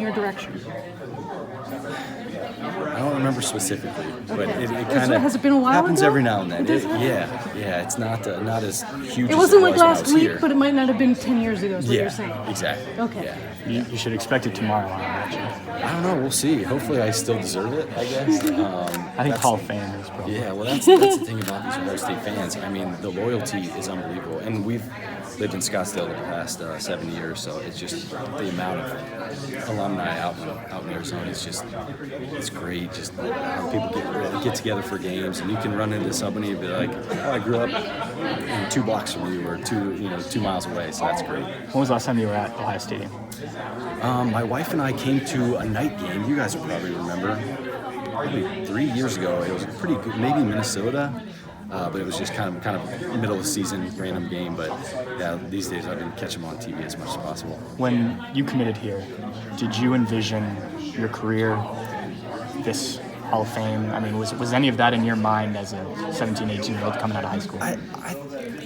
your direction? I don't remember specifically, but it kind of has it been a while happens ago? every now and then. It does yeah, it's not as huge. It wasn't as like was when I last was week, here. but it might not have been 10 years ago, is what Yeah, you're saying. exactly. Okay. Yeah. You should expect it tomorrow, I imagine. I don't know. We'll see. Hopefully, I still deserve it. I guess. I think Hall of Fame is probably. Yeah. Well, that's the thing about these Ohio State fans. I mean, the loyalty is unbelievable, and we've lived in Scottsdale the past 7 years, so it's just the amount of alumni out in Arizona. It's great. Just how people get together for games, and you can run into somebody and be like, "Oh, I grew up 2 blocks from you, or 2 miles away." So that's great. When was the last time you were at Ohio Stadium? My wife and I came to a night game. You guys will probably remember. Probably 3 years ago. It was pretty good. Maybe Minnesota. But it was just kind of middle of the season, random game. But yeah, these days I've been catching them on TV as much as possible. When you committed here, did you envision your career, this Hall of Fame? I mean, was any of that in your mind as a 17, 18-year-old coming out of high school?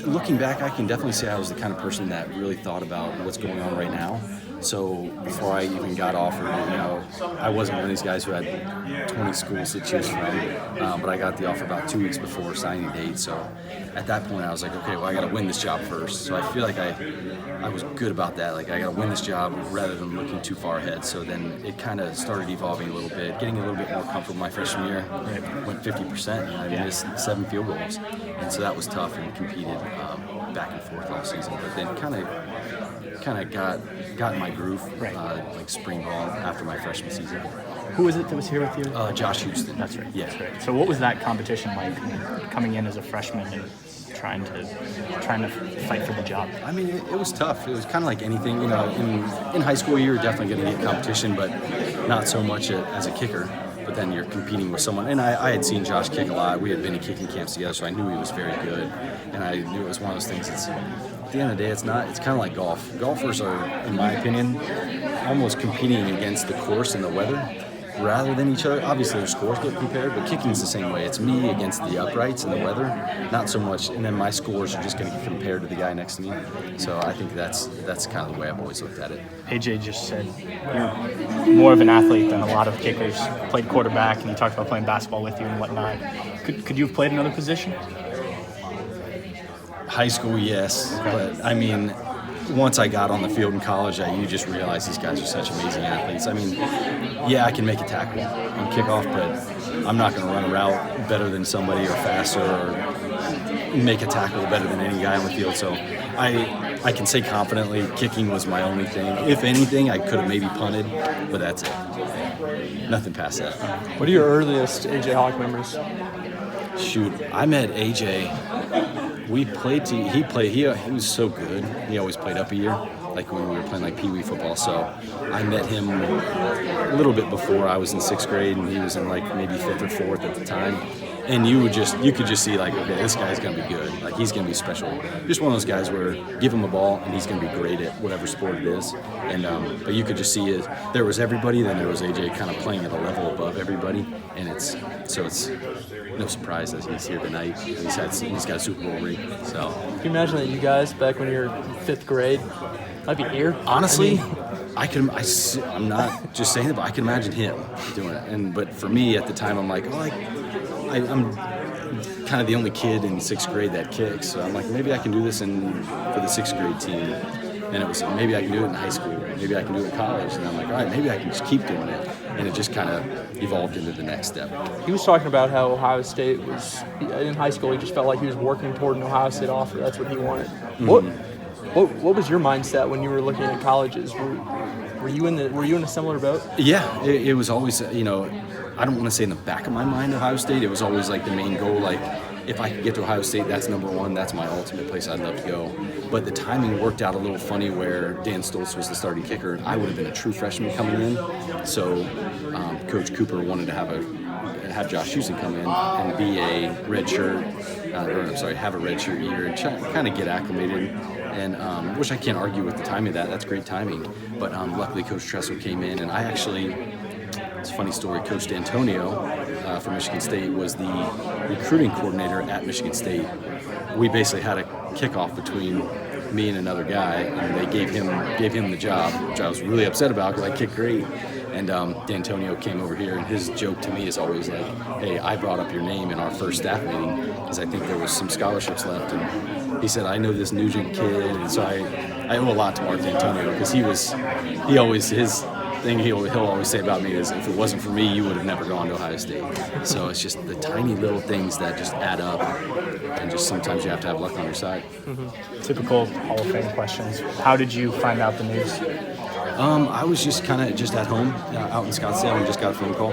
Looking back, I can definitely say I was the kind of person that really thought about what's going on right now. So before I even got offered, I wasn't one of these guys who had 20 schools to choose from, but I got the offer about 2 weeks before signing date. So at that point, I was like, okay, well, I got to win this job first. So I feel like I was good about that. Like, I got to win this job rather than looking too far ahead. So then it kind of started evolving a little bit, getting a little bit more comfortable my freshman year. Went 50%. I missed 7 field goals, and so that was tough and competed back and forth all season. But then kind of got in my groove, like spring ball after my freshman season. Who was it that was here with you? Josh Houston. That's right. Yeah. That's right. So what was that competition like, coming in as a freshman and trying to fight for the job? I mean, it was tough. It was kind of like anything. In high school, you were definitely going to get competition, but not so much as a kicker. But then you're competing with someone, and I had seen Josh kick a lot. We had been in kicking camps together, so I knew he was very good, and I knew it was one of those things that's, at the end of the day, it's kind of like golf. Golfers are, in my opinion, almost competing against the course and the weather rather than each other. Obviously, their scores get compared, but kicking's the same way. It's me against the uprights and the weather, not so much, and then my scores are just going to get compared to the guy next to me. So I think that's kind of the way I've always looked at it. AJ just said you're more of an athlete than a lot of kickers. Played quarterback, and he talked about playing basketball with you and whatnot. Could you have played another position? High school, yes, but I mean, once I got on the field in college, you just realize these guys are such amazing athletes. I mean, yeah, I can make a tackle on kickoff, but I'm not going to run a route better than somebody or faster or make a tackle better than any guy on the field. So I can say confidently kicking was my only thing. If anything, I could have maybe punted, but that's it. Nothing past that. What are your earliest AJ Hawk memories? Shoot, I met AJ. We played. He was so good. He always played up a year, like when we were playing like Pee Wee football. So I met him a little bit before I was in 6th grade, and he was in like maybe 5th or 4th at the time. And you could just see like, okay, this guy's gonna be good. Like, he's gonna be special. Just one of those guys where give him a ball and he's gonna be great at whatever sport it is. And but you could just see it. There was everybody, then there was AJ kind of playing at a level above everybody, and it's no surprise that he's here tonight. He's got a Super Bowl ring. So Can you imagine that you guys back when you were in 5th grade might be here? Honestly, I'm not just saying it, but I can imagine him doing it. But for me at the time, I'm like, I'm kind of the only kid in 6th grade that kicks. So I'm like, maybe I can do this for the 6th grade team. And it was, maybe I can do it in high school. Maybe I can do it in college. And I'm like, all right, maybe I can just keep doing it. And it just kind of evolved into the next step. He was talking about how Ohio State was, in high school, he just felt like he was working toward an Ohio State offer. That's what he wanted. Mm-hmm. What was your mindset when you were looking at colleges? Were you in a similar boat? Yeah, it was always, I don't want to say in the back of my mind Ohio State. It was always like the main goal, like if I could get to Ohio State, that's number one. That's my ultimate place I'd love to go. But the timing worked out a little funny where Dan Stoltz was the starting kicker. I would have been a true freshman coming in. So Coach Cooper wanted to have Josh Houston come in and be a have a redshirt year and kind of get acclimated. And which I can't argue with the timing of that. That's great timing. But luckily Coach Tressel came in, and it's a funny story. Coach D'Antonio from Michigan State was the recruiting coordinator at Michigan State. We basically had a kickoff between me and another guy, and they gave him the job, which I was really upset about because I kicked great. And D'Antonio came over here, and his joke to me is always like, "Hey, I brought up your name in our first staff meeting because I think there was some scholarships left." And he said, "I know this Nugent kid," and so I owe a lot to Mark D'Antonio because his thing he'll always say about me is, "If it wasn't for me, you would have never gone to Ohio State." So it's just the tiny little things that just add up, and just sometimes you have to have luck on your side. Typical Hall of Fame questions. How did you find out the news? I was just kind of just at home out in Scottsdale and just got a phone call.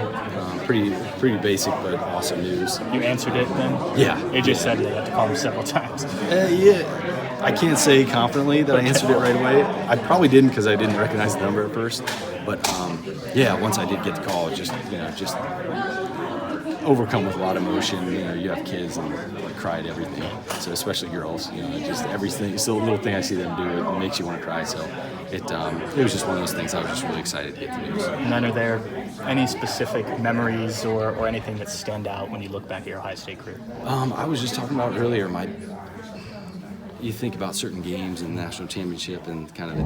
Pretty basic, but awesome news. You answered it then? Yeah. It just said you had to call him several times. Yeah. I can't say confidently that I answered it right away. I probably didn't because I didn't recognize the number at first. But yeah, once I did get the call, just overcome with a lot of emotion. You have kids and cry at everything. So especially girls, just everything. It's a little thing I see them do. It makes you want to cry. So it was just one of those things. I was just really excited to get the news. And then are there any specific memories or anything that stand out when you look back at your Ohio State career? I was just talking about earlier. You think about certain games and national championship and kind of the